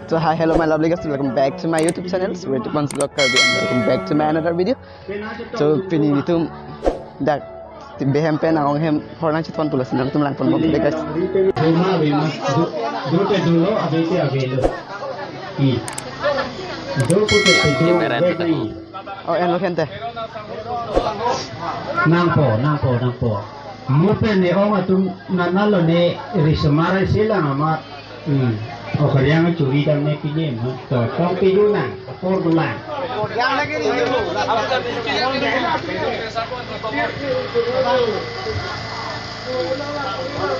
So hi, hello my lovely guys, welcome back to my YouTube channel, Sweet Ones Vlog Kirby, and welcome back to my another video. So pini itu dak behem pen ang hem horna chitwan tulas nang tum lang pon bok guys. Rumah bemas dua dulu abis abelo. I. Dua dulu begi. Oh en lo gente. Nampo. Mupen ne oma tu nanalo ne risomara sila amat. Oh kalian curi dan ne kini muto. Kau kidu nang, por dulang. Yang lagi ni dulu.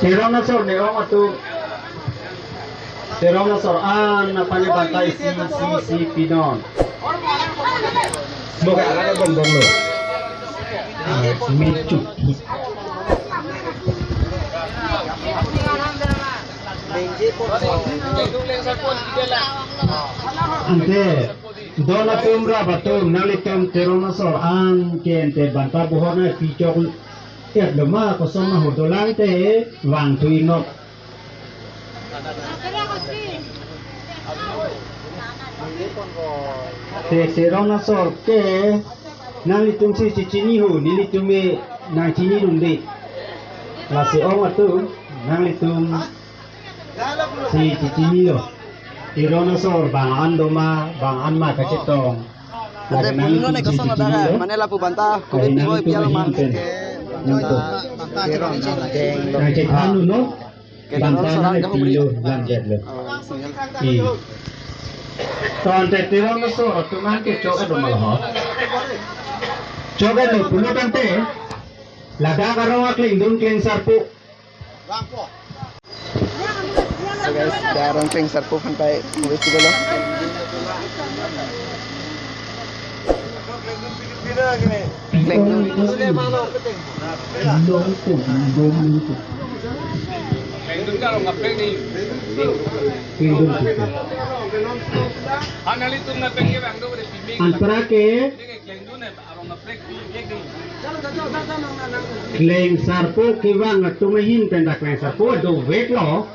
Tirong na sor ne oma tu. Tirong na sor an napani bantai si pinon. Semoga ada bombong lo. Mecu. Ante dona tumra batum nalitum teronosor an kente banta buhona picok lema kosoma hodolang te wang tuinok te teronosor ke nalitum si cicini hu nilitum me na cini dundi la se oma tu nalitum si cicini lo Tiranosaur bangan doma bangan ma kacetong. Ate puno na kosong ada Manila po banta ko boy pialo man. Kacetano no. Banta na pilo lanjet lo. Tonte Tiranosaur tuman ke choke do malho. Choke lo puno tante. Laga karo akling dun kling sarpu. So guys, darong kling sarpo pantai wis dulu. Kling Kengdun kalau ngapeng nih. Anali tuh ngapeng ke bang do udah pimbing. Antara ke Kengdun arong ngapeng pimbing. kling sarpu kiwang tumahin pendak kling sarpu do wet lo.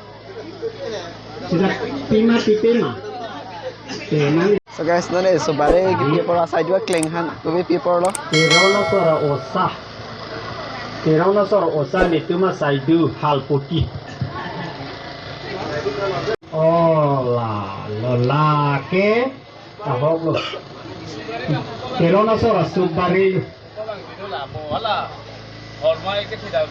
Sudah pima. So guys, nane so bare gitu por asai dua kling han ko be people lo. Tiranosaur osa ni tuma saidu hal putih. Oh la ke ahok lo. Tiranosaur subari. Itulah bola. Hormai ke tidak.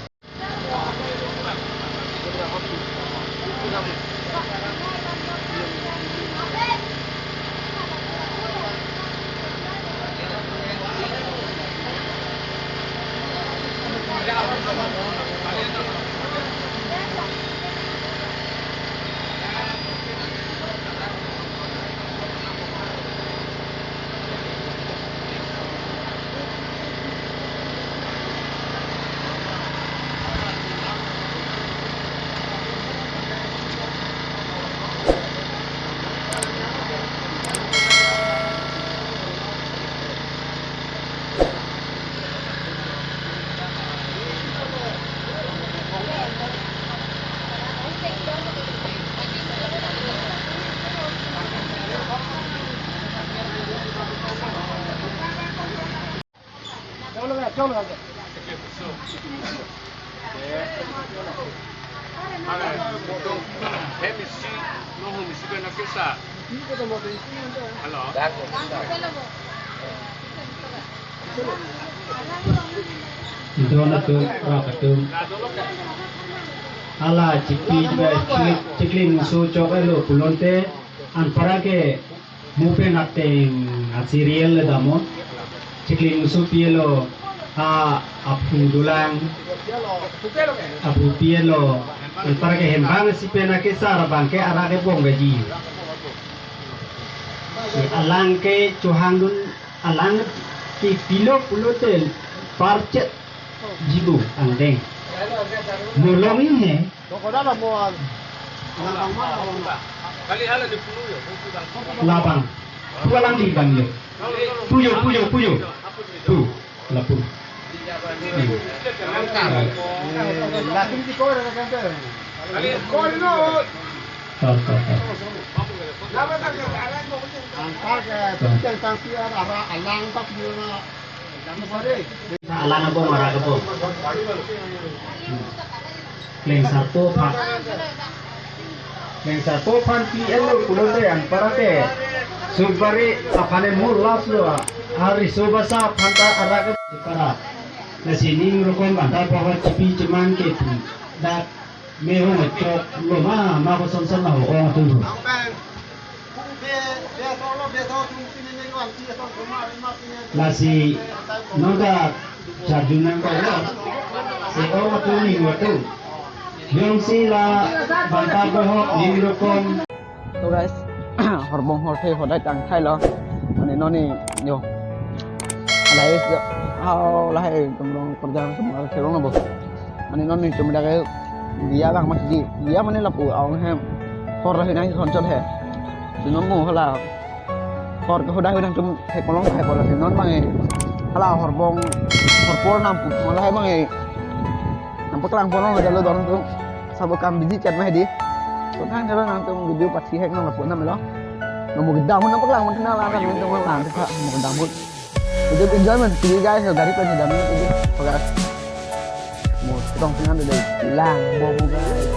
Tiranosaur rakatum. Ala cikling su choke lo pulonte anpara ke mupe nakteng asiriel damo cikling su pielo apu dulang apu pielo anpara ke hembang si pena ke sar bangke ara ke bong gaji alang ke chuhangdun alang ke pilo pulote parcet jibu andeng mulong ini Kali hala di puluh ya. labang pulang di bang puyo tu lapun Kali Kau. Alang apa marah apa? Leng satu pan PL lo kulon deh antara ke subari apane mulas lo hari subasa panta araga para na sini rukun bantar bahwa cipi cuman ke dak meho ngecok lo ma ko son na ho tu lasi noda jarjunan ko lo si o tu ni waktu yung sila bantar bahwa ni rukun so guys horbong horte hodai tang thai lo mane noni yo alai hao lai tumrong kerja semua serong na bo mane noni tumda ke dia bang mas dia mane lapu aung hem hor rahi nai kon chot he dinon mo hala hor ko hodai hodang tum he kolong hai bola non bang hala horbong horpor nam pu malah bang nampak lang pono ada lo dorong tuh sabukam biji chat mah di tuh kan kalau nanti video pasti hek nang lapun nam lo mau gedang pun nampak lang mun kenal kan mun kenal lang tuh mau gedang pun itu enjoyment sih guys dari penjelasan ini oke mau tong dengan dari hilang bobo guys